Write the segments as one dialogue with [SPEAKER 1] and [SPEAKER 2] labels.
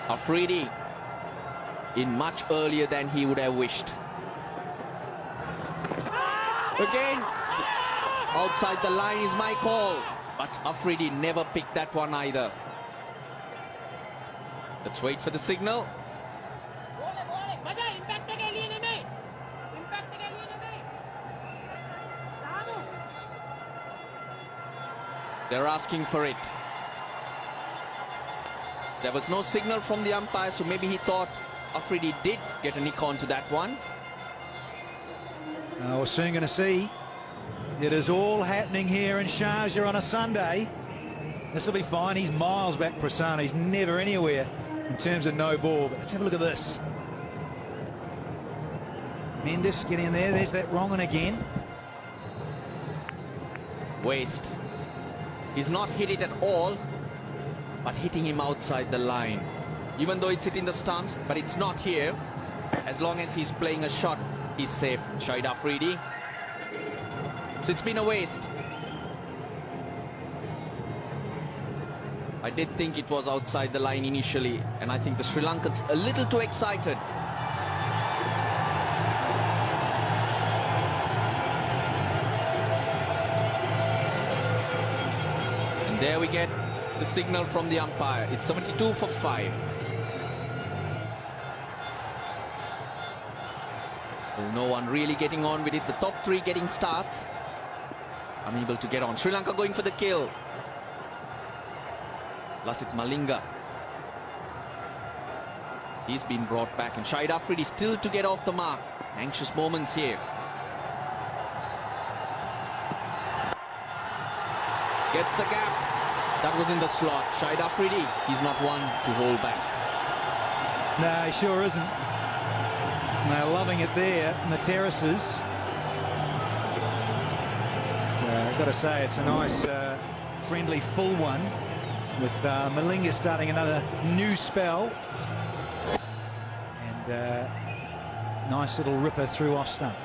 [SPEAKER 1] Afridi in much earlier than he would have wished. Again, outside the line is my call, but Afridi never picked that one either. Let's wait for the signal. They're asking for it. There was no signal from the umpire, so maybe he thought Afridi did get a nick onto that one.
[SPEAKER 2] We're soon going to see. It is all happening here in Sharjah on a Sunday. This will be fine. He's miles back, Prasanna. He's never anywhere in terms of no ball. But let's have a look at this. Mendes getting in there. There's that wrong one again.
[SPEAKER 1] Waste. He's not hit it at all, but hitting him outside the line. Even though it's hitting the stumps, but it's not here. As long as he's playing a shot, he's safe. Shahid Afridi. So it's been a waste. I did think it was outside the line initially, and I think the Sri Lankans a little too excited. And there we get the signal from the umpire. It's 72 for 5. Well, no one really getting on with it. The top three getting starts. Unable to get on. Sri Lanka going for the kill. Lasith Malinga. He's been brought back, and Shahid Afridi still to get off the mark. Anxious moments here. Gets the gap. That was in the slot. Shahid Afridi, he's not one to hold back.
[SPEAKER 2] No, he sure isn't. And they're loving it there in the terraces. I've got to say, it's a nice, friendly, full one, with Malinga starting another new spell. And nice little ripper through off stump.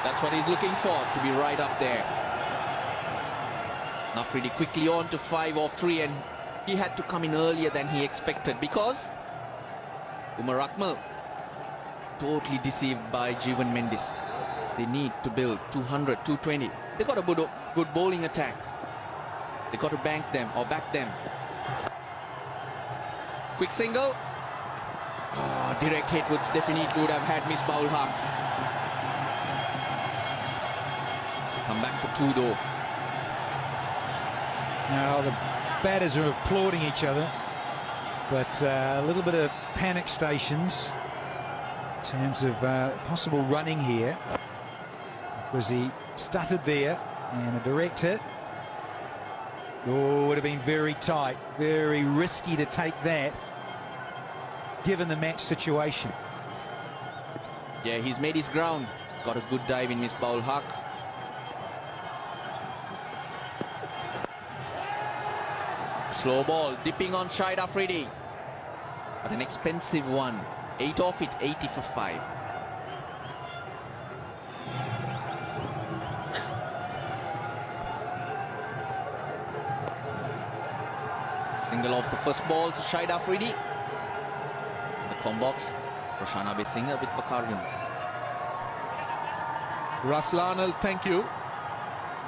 [SPEAKER 1] That's what he's looking for, to be right up there. Afridi quickly on to 5 off 3, and he had to come in earlier than he expected because Umar Akmal totally deceived by Jeevan Mendes. They need to build 200, 220. They got a good bowling attack. They got to bank them or back them. Quick single. Oh, direct hit would definitely would have had Miss Baul Haq. Come back for 2 though.
[SPEAKER 2] Now the batters are applauding each other, but a little bit of panic stations in terms of possible running here, because he stuttered there, and a direct hit. Oh, would have been very tight, very risky to take that given the match situation.
[SPEAKER 1] Yeah, he's made his ground. Got a good dive in Miss Baul Haq. Slow ball, dipping on Shahid Afridi. But an expensive one. 8 off it, 80 for 5. Single off the first ball to Shahid Afridi. The com box, Roshana Besinger with Vakarians.
[SPEAKER 3] Raslanal, thank you.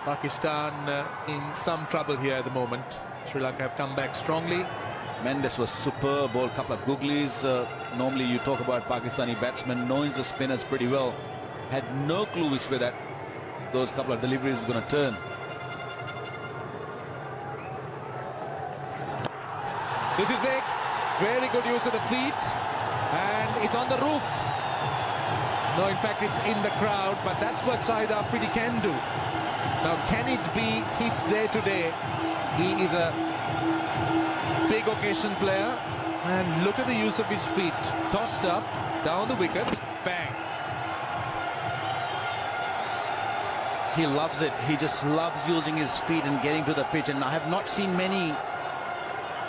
[SPEAKER 3] Pakistan in some trouble here at the moment. Sri Lanka have come back strongly.
[SPEAKER 4] Mendes was superb, ball, couple of googlies. Normally you talk about Pakistani batsmen knowing the spinners pretty well. Had no clue which way that those couple of deliveries were going to turn.
[SPEAKER 3] This is big. Very good use of the feet. And it's on the roof. No, in fact, it's in the crowd. But that's what Shahid Afridi can do. Now, can it be his day today? He is a big occasion player, and look at the use of his feet. Tossed up, down the wicket, bang.
[SPEAKER 4] He loves it. He just loves using his feet and getting to the pitch, and I have not seen many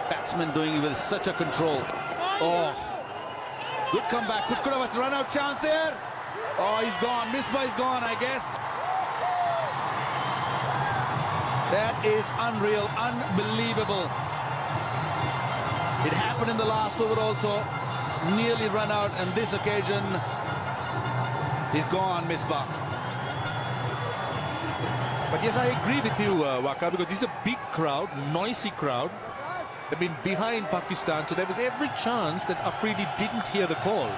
[SPEAKER 4] batsmen doing it with such a control. Oh, good comeback. Could have a run-out chance there. Oh, he's gone. Misbah is gone, I guess. That is unreal, unbelievable. It happened in the last over also. Nearly run out, and this occasion he's gone, Misbah.
[SPEAKER 3] But yes, I agree with you, Waka, because this is a big crowd, noisy crowd. They've been behind Pakistan, so there was every chance that Afridi didn't hear the call.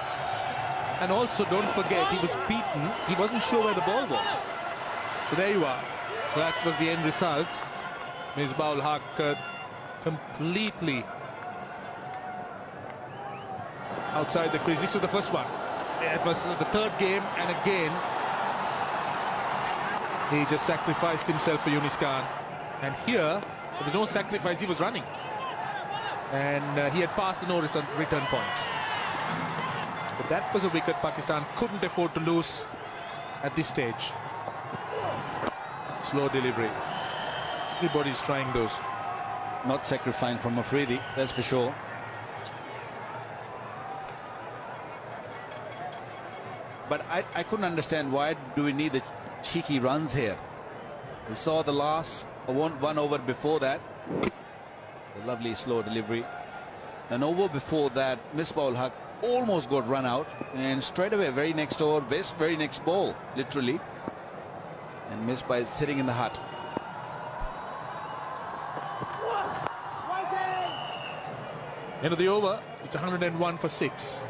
[SPEAKER 3] And also, don't forget, he was beaten. He wasn't sure where the ball was. So there you are. So that was the end result. Misbah-ul-Haq completely outside the crease. This was the first one. It was the third game, and again, he just sacrificed himself for Yunis Khan. And here, there was no sacrifice, he was running. And he had passed the no return point. But that was a wicket Pakistan couldn't afford to lose at this stage. Slow delivery. Everybody's trying those.
[SPEAKER 4] Not sacrificing from Afridi, that's for sure. But I couldn't understand, why do we need the cheeky runs here? We saw the last one over before that. A lovely slow delivery. An over before that, Misbah-ul-Haq almost got run out, and straight away, very next over, very next ball, literally. And Misbah is sitting in the hut.
[SPEAKER 3] End of the over, it's 101 for 6. So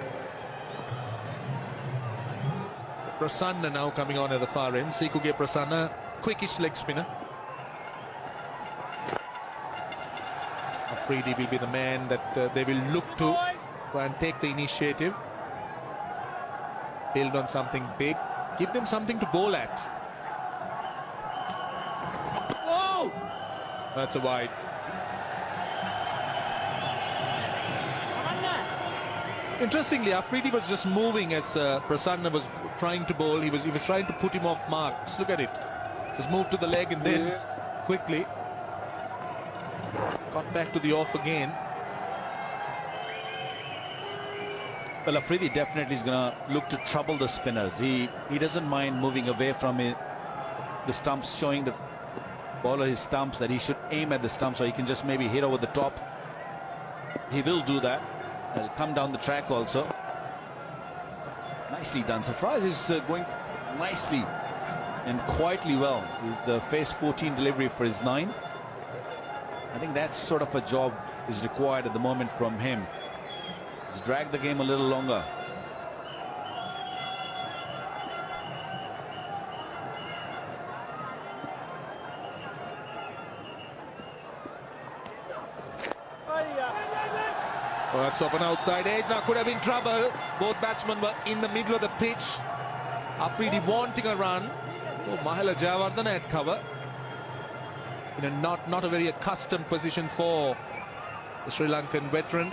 [SPEAKER 3] Prasanna now coming on at the far end. Sikuge Prasanna, quickish leg spinner. Afridi will be the man that they will look to try and take the initiative. Build on something big. Give them something to bowl at. Whoa! That's a wide. Interestingly, Afridi was just moving as Prasanna was trying to bowl. He was trying to put him off mark. Just look at it. Just moved to the leg and then quickly got back to the off again.
[SPEAKER 4] Well, Afridi definitely is going to look to trouble the spinners. He doesn't mind moving away from the stumps, showing the bowler his stumps that he should aim at the stump so he can just maybe hit over the top. He will do that. He'll come down the track also. Nicely done. Surprise is going nicely and quietly well. Is the phase 14 delivery for his 9. I think that sort of a job is required at the moment from him. He's dragged the game a little longer.
[SPEAKER 3] Oh, that's off an outside edge. Now could have been trouble. Both batsmen were in the middle of the pitch. Afridi wanting a run. Oh, Mahela Jayawardene had cover. In a not a very accustomed position for the Sri Lankan veteran.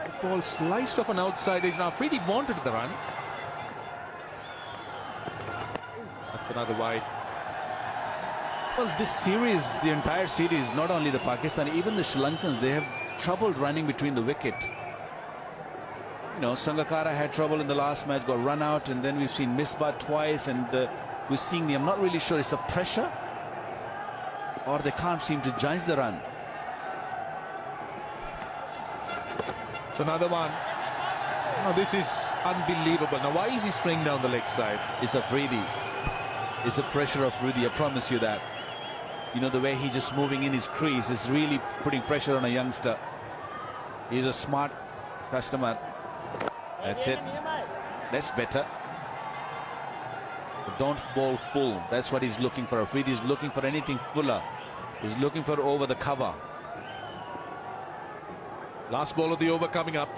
[SPEAKER 3] The ball sliced off an outside edge. Now Afridi wanted the run. That's another wide.
[SPEAKER 4] Well, this series, the entire series, not only the Pakistani, even the Sri Lankans, they have trouble running between the wicket. You know, Sangakkara had trouble in the last match, got run out, and then we've seen Misbah twice, and we're seeing I'm not really sure, it's the pressure or they can't seem to judge the run.
[SPEAKER 3] It's another one. Now this is unbelievable. Now why is he spraying down the leg side?
[SPEAKER 4] It's Afridi. It's the pressure of Afridi, I promise you that. You know, the way he just moving in his crease is really putting pressure on a youngster. He's a smart customer. That's it. That's better. But don't bowl full. That's what he's looking for. Afridi is looking for anything fuller. He's looking for over the cover.
[SPEAKER 3] Last ball of the over coming up.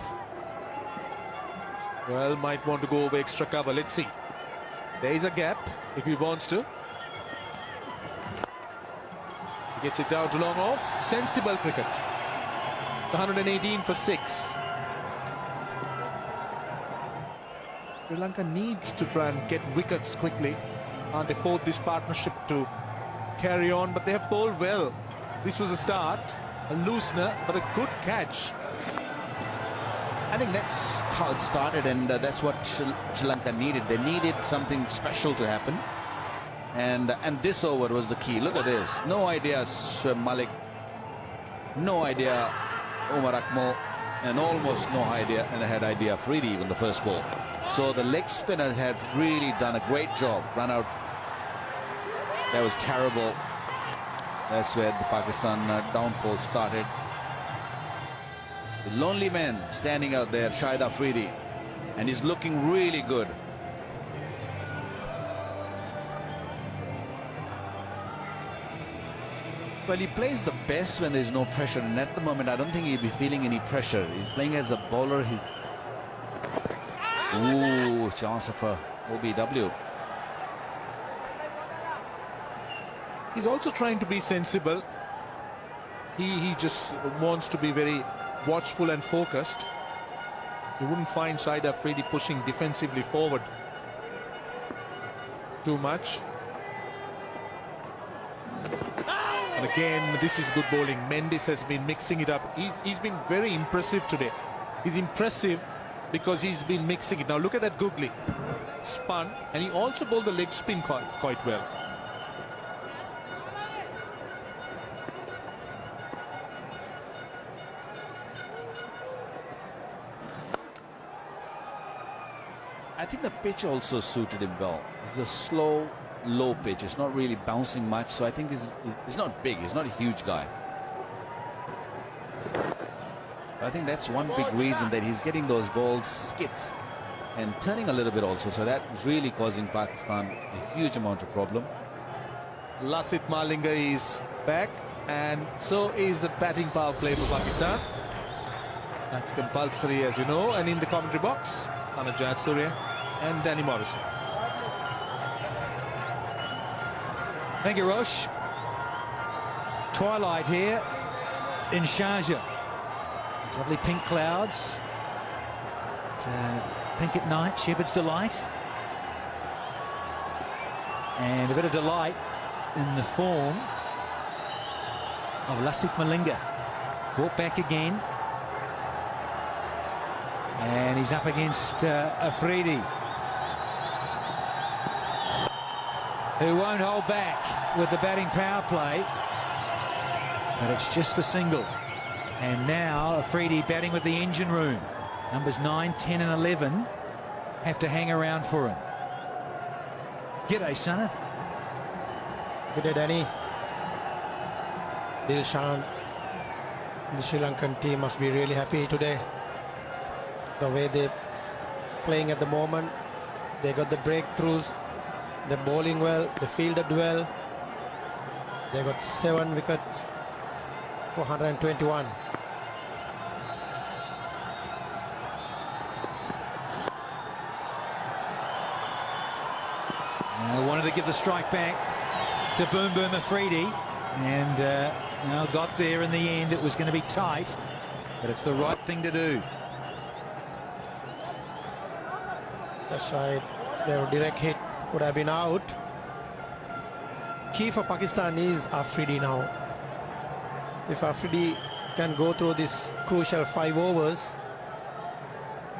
[SPEAKER 3] Well, might want to go over extra cover. Let's see. There is a gap if he wants to. He gets it down to long off. Sensible cricket. 118 for 6. Sri Lanka needs to try and get wickets quickly. Can't afford this partnership to carry on, but they have bowled well. This was a start, a loosener, but a good catch.
[SPEAKER 4] I think that's how it started, and that's what Sri Lanka needed. They needed something special to happen, and this over was the key. Look at this. No idea Shoaib Malik, no idea Umar Akmal, and almost no idea, and I had idea Afridi even the first ball. So the leg spinners had really done a great job. Run out. That was terrible. That's where the Pakistan downfall started. The lonely man standing out there, Shahid Afridi, and he's looking really good. Well, he plays the best when there's no pressure, and at the moment I don't think he'll be feeling any pressure. He's playing as a bowler. Ooh, chance of a OBW.
[SPEAKER 3] He's also trying to be sensible. He just wants to be very watchful and focused. You wouldn't find Shahid Afridi pushing defensively forward too much. And again, this is good bowling. Mendes has been mixing it up. He's been very impressive today. He's impressive because he's been mixing it. Now look at that googly. Spun, and he also bowled the leg spin quite well.
[SPEAKER 4] I think the pitch also suited him well. It's a slow, low pitch. It's not really bouncing much, so I think he's not big. He's not a huge guy. But I think that's one big reason that he's getting those balls skits and turning a little bit also. So that is really causing Pakistan a huge amount of problem.
[SPEAKER 3] Lasith Malinga is back, and so is the batting power play for Pakistan. That's compulsory, as you know. And in the commentary box, Sana Jayasuriya and Danny Morrison.
[SPEAKER 2] Thank you, Rosh. Twilight here in Sharjah. Lovely pink clouds. Pink at night, Shepherd's Delight. And a bit of delight in the form of Lasith Malinga. Brought back again. And he's up against Afridi, who won't hold back with the batting power play. But it's just the single. And now Afridi batting with the engine room. Numbers 9, 10 and 11 have to hang around for him. G'day, Sanath.
[SPEAKER 5] G'day, Danny. Dilshan, the Sri Lankan team must be really happy today. The way they're playing at the moment, they got the breakthroughs, they're bowling well, they fielded well. They got 7 wickets for 121.
[SPEAKER 2] I wanted to give the strike back to Boom Boom Afridi, and got there in the end. It was going to be tight, but it's the right thing to do.
[SPEAKER 5] That's right. Their direct hit would have been out. Key for Pakistan is Afridi now. If Afridi can go through this crucial 5 overs,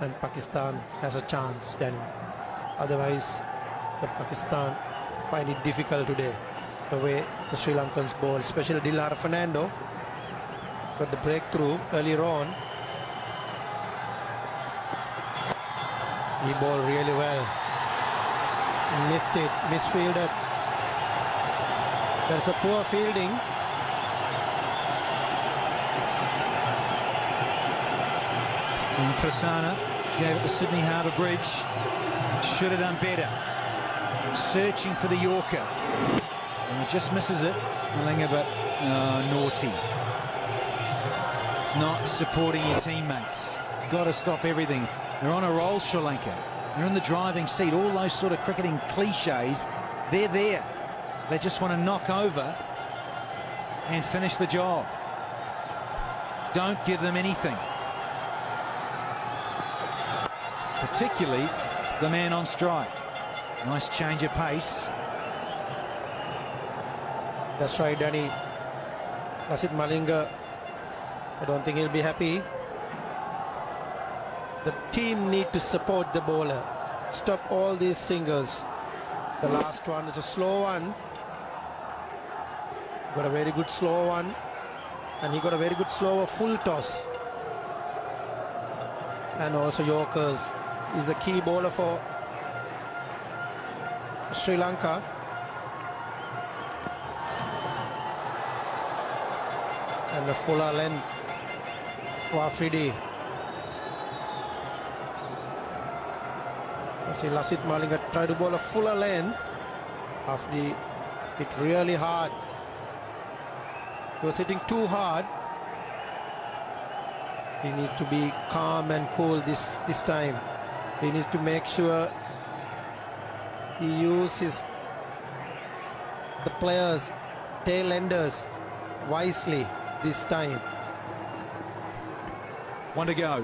[SPEAKER 5] then Pakistan has a chance, Danny. Otherwise, the Pakistan find it difficult today. The way the Sri Lankans bowl, especially Dilhara Fernando, got the breakthrough earlier on. He bowled really well. Missed it, misfielded. There's a poor fielding.
[SPEAKER 2] And Prasanna gave it to Sydney Harbour Bridge. Should have done better. Searching for the Yorker. And it just misses it. Malinga, but naughty. Not supporting your teammates. Got to stop everything. They're on a roll, Sri Lanka. They're in the driving seat. All those sort of cricketing cliches, they're there. They just want to knock over and finish the job. Don't give them anything. Particularly the man on strike. Nice change of pace.
[SPEAKER 5] That's right, Danny. Lasith Malinga, I don't think he'll be happy. The team need to support the bowler. Stop all these singles. The last one is a slow one. Got a very good slow one. And he got a very good slow full toss. And also Yorkers. He's the key bowler for Sri Lanka. And a fuller length for Afridi. See Lasith Malinga try to bowl a fuller length. Afridi hit really hard. He was hitting too hard. He needs to be calm and cool this time. He needs to make sure he uses the players, tail enders wisely this time.
[SPEAKER 2] One to go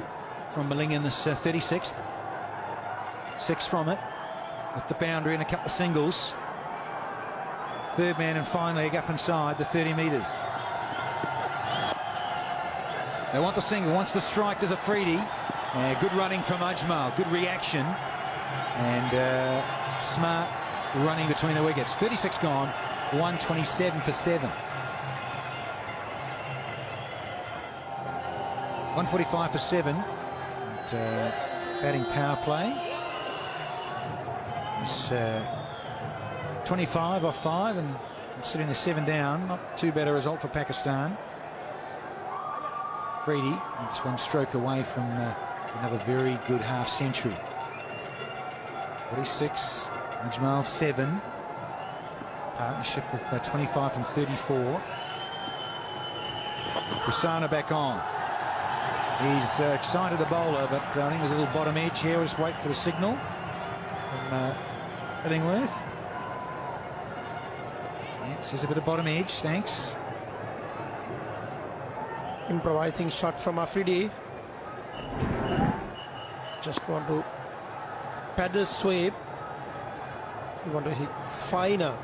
[SPEAKER 2] from Malinga in this 36th. 6 from it with the boundary and a couple of singles. Third man and finally up inside the 30 metres. They want the single, wants the strike, there's Afridi. Good running from Ajmal, good reaction. And smart running between the wickets. 36 gone, 127 for 7. 145 for 7. Batting power play. It's 25 off 5 and considering the 7 down, not too bad a result for Pakistan. Afridi, it's 1 stroke away from another very good half century. 46, Ajmal 7. Partnership with 25 from 34. Prasanna back on. He's excited the bowler, but I think there's a little bottom edge here. We'll just wait for the signal from Illingworth. Yes, there's a bit of bottom edge, thanks.
[SPEAKER 5] Improvising shot from Afridi. Just want to paddle sweep. We want to hit finer.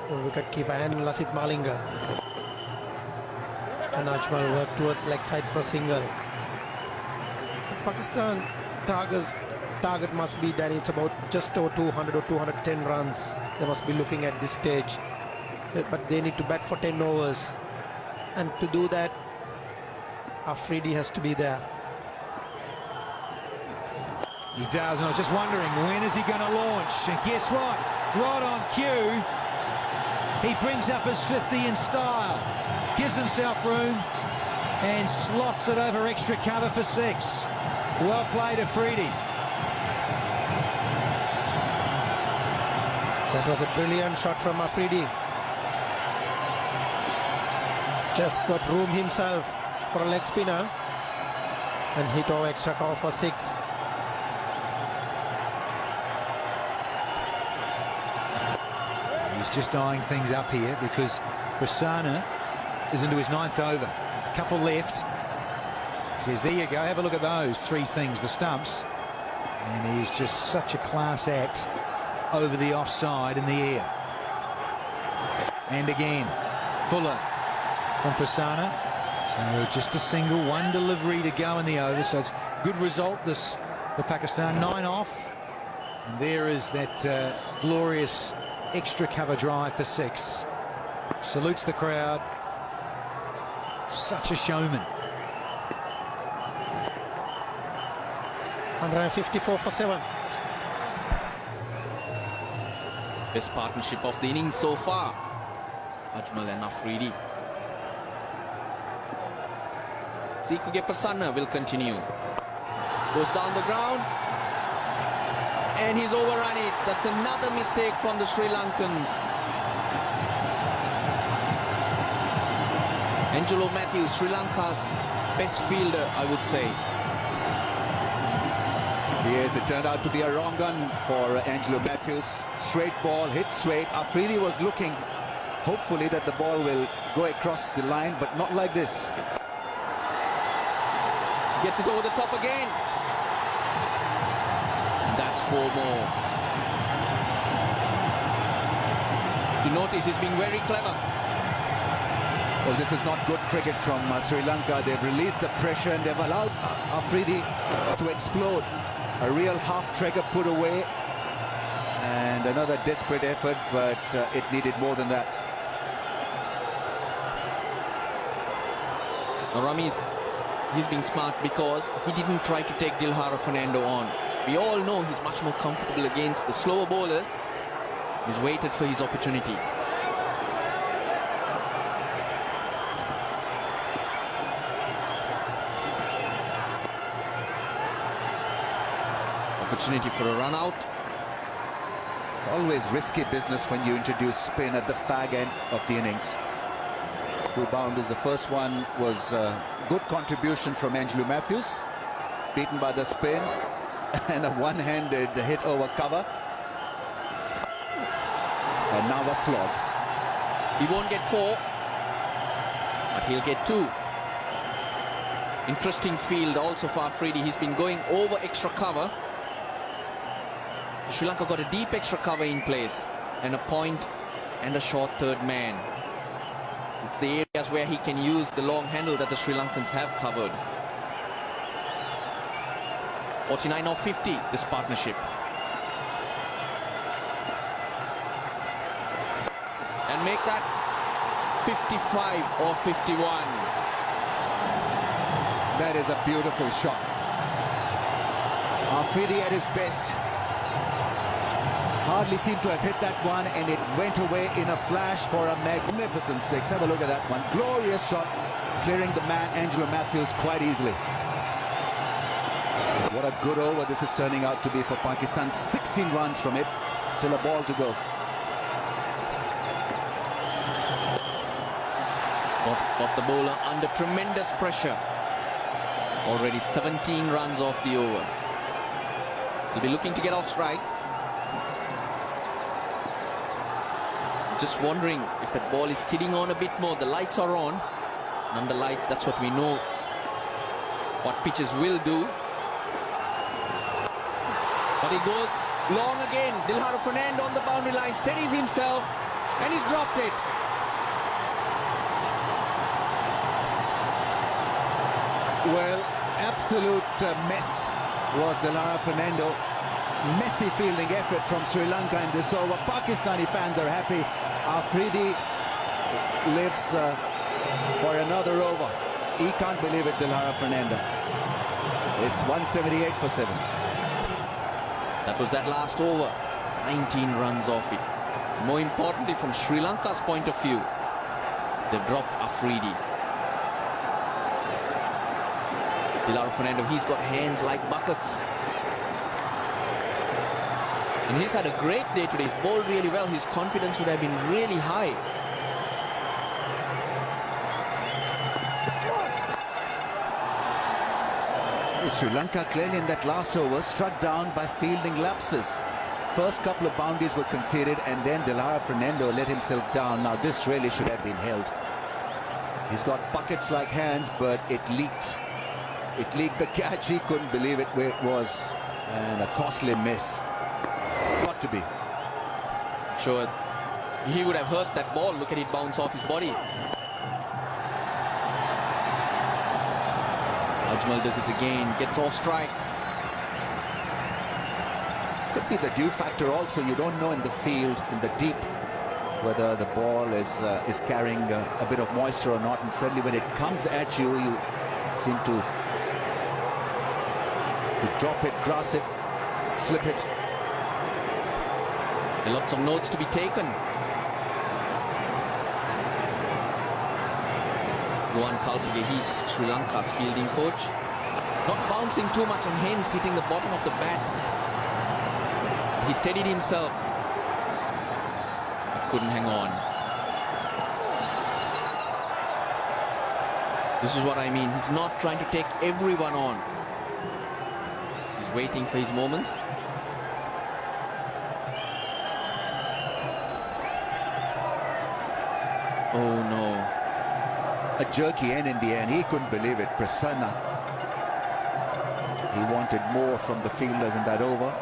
[SPEAKER 5] The wicket-keeper and Lasith Malinga. And Ajmal work towards leg side for a single. Pakistan target must be that it's about just over 200 or 210 runs. They must be looking at this stage. But they need to bat for 10 overs. And to do that, Afridi has to be there.
[SPEAKER 2] He does, and I was just wondering, when is he going to launch? And guess what? Right on cue, he brings up his 50 in style, gives himself room, and slots it over extra cover for 6. Well played, Afridi.
[SPEAKER 5] That was a brilliant shot from Afridi. Just got room himself for a leg spinner and hit over extra cover for 6.
[SPEAKER 2] He's just eyeing things up here because Prasanna is into his 9th over. A couple left. He says, there you go, have a look at those 3 things, the stumps. And he's just such a class act over the offside in the air. And again, Fuller from Prasanna. So just a single, 1 delivery to go in the over. So it's good result this for Pakistan, 9 off. And there is that glorious extra cover drive for 6. Salutes the crowd. Such a showman.
[SPEAKER 5] 154 for 7.
[SPEAKER 1] Best partnership of the innings so far. Ajmal and Afridi. Sikuge Prasanna will continue. Goes down the ground. And he's overrun it. That's another mistake from the Sri Lankans. Angelo Matthews, Sri Lanka's best fielder, I would say.
[SPEAKER 4] Yes, it turned out to be a wrong gun for Angelo Matthews. Straight ball, hit straight. Afridi was looking, hopefully, that the ball will go across the line, but not like this.
[SPEAKER 1] Gets it over the top again. That's 4 more. To notice, he's been very clever.
[SPEAKER 4] Well, this is not good cricket from Sri Lanka. They've released the pressure and they've allowed Afridi to explode. A real half-trigger put away. And another desperate effort, but it needed more than that.
[SPEAKER 1] Now Ramesh, he's being smart because he didn't try to take Dilhara Fernando on. We all know he's much more comfortable against the slower bowlers. He's waited for his opportunity. Opportunity for a run out.
[SPEAKER 4] Always risky business when you introduce spin at the fag end of the innings. 2 boundaries. The first one was a good contribution from Angelo Matthews, beaten by the spin, and a one-handed hit over cover. And now a slog.
[SPEAKER 1] He won't get 4, but he'll get 2. Interesting field also for Afridi. He's been going over extra cover. Sri Lanka got a deep extra cover in place and a point and a short third man. It's the areas where he can use the long handle that the Sri Lankans have covered. 49 or 50, this partnership. And make that 55 or 51.
[SPEAKER 4] That is a beautiful shot. Afridi at his best. Hardly seemed to have hit that one, and it went away in a flash for a magnificent 6. Have a look at that one. Glorious shot, clearing the man Angelo Matthews quite easily. What a good over this is turning out to be for Pakistan. 16 runs from it. Still a ball to go.
[SPEAKER 1] Got the bowler under tremendous pressure. Already 17 runs off the over. He'll be looking to get off strike. Just wondering if that ball is skidding on a bit more. The lights are on. And under lights, that's what we know what pitches will do. But he goes long again. Dilhara Fernando on the boundary line, steadies himself, and he's dropped it.
[SPEAKER 4] Well, absolute mess was Dilhara Fernando. Messy fielding effort from Sri Lanka in this over. Pakistani fans are happy. Afridi lives for another over. He can't believe it, Dilhara Fernando. It's 178 for 7.
[SPEAKER 1] That was that last over. 19 runs off it. More importantly, from Sri Lanka's point of view, they've dropped Afridi. Dilhara Fernando, he's got hands like buckets. And he's had a great day today. He's bowled really well. His confidence would have been really high.
[SPEAKER 4] Sri Lanka clearly in that last over struck down by fielding lapses. First couple of boundaries were conceded, and then Dilhara Fernando let himself down. Now this really should have been held. He's got buckets like hands, but it leaked. It leaked the catch. He couldn't believe it where it was. And a costly miss. Got to be.
[SPEAKER 1] Sure, he would have hurt that ball. Look at it bounce off his body. Ajmal does it again, gets off strike.
[SPEAKER 4] Could be the dew factor also. You don't know in the field, in the deep, whether the ball is carrying a bit of moisture or not. And certainly when it comes at you, you seem to drop it, grass it, slip it.
[SPEAKER 1] There are lots of notes to be taken. Rohan Kalpige, he's Sri Lanka's fielding coach. Not bouncing too much and hence hitting the bottom of the bat. He steadied himself. But couldn't hang on. This is what I mean. He's not trying to take everyone on. He's waiting for his moments. Oh no.
[SPEAKER 4] A jerky end in the end. He couldn't believe it. Prasanna. He wanted more from the fielders in that over.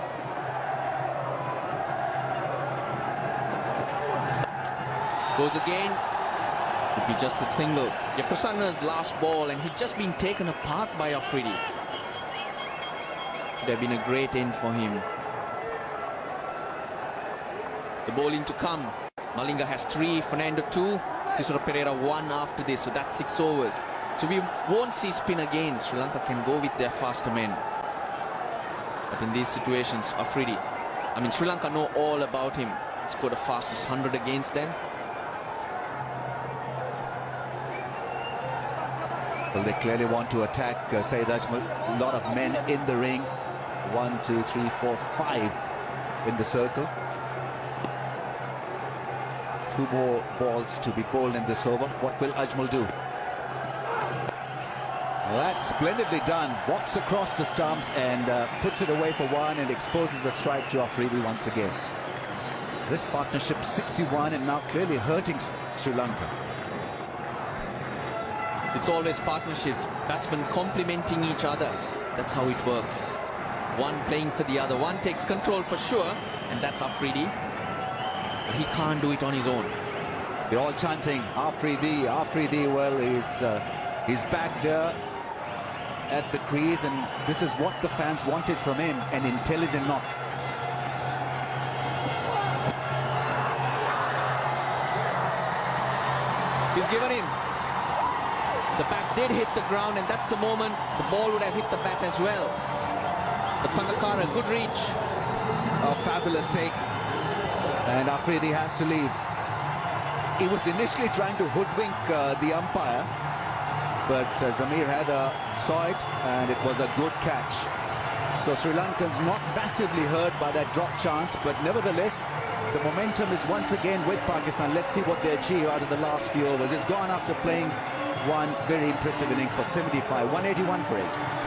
[SPEAKER 1] Goes again. Could be just a single. Prasanna's last ball, and he'd just been taken apart by Afridi. Should have been a great end for him. The bowling to come. Malinga has 3, Fernando 2, Tisora Pereira 1 after this, so that's 6 overs. So we won't see spin again. Sri Lanka can go with their faster men. But in these situations, Afridi, Sri Lanka know all about him. He scored the fastest 100 against them.
[SPEAKER 4] Well, they clearly want to attack Shahid Ajmal. A lot of men in the ring. 1, 2, 3, 4, 5 in the circle. 2 more balls to be bowled in this over. What will Ajmal do? Well, that's splendidly done. Walks across the stumps and puts it away for 1 and exposes a strike to Afridi once again. This partnership 61 and now clearly hurting Sri Lanka.
[SPEAKER 1] It's always partnerships, batsmen complementing each other. That's how it works. One playing for the other. One takes control for sure, and that's Afridi. But he can't do it on his own.
[SPEAKER 4] They're all chanting Afridi, Afridi. Well, he's back there at the crease, and this is what the fans wanted from him, an intelligent knock.
[SPEAKER 1] He's given in. The bat did hit the ground, and that's the moment the ball would have hit the bat as well. But Sangakkara, good reach.
[SPEAKER 4] A fabulous take. And Afridi has to leave. He was initially trying to hoodwink the umpire, but Zamir Haider saw it, and it was a good catch. So Sri Lankans not massively hurt by that drop chance, but nevertheless, the momentum is once again with Pakistan. Let's see what they achieve out of the last few overs. It's gone after playing one very impressive innings for 75, 181 for 8.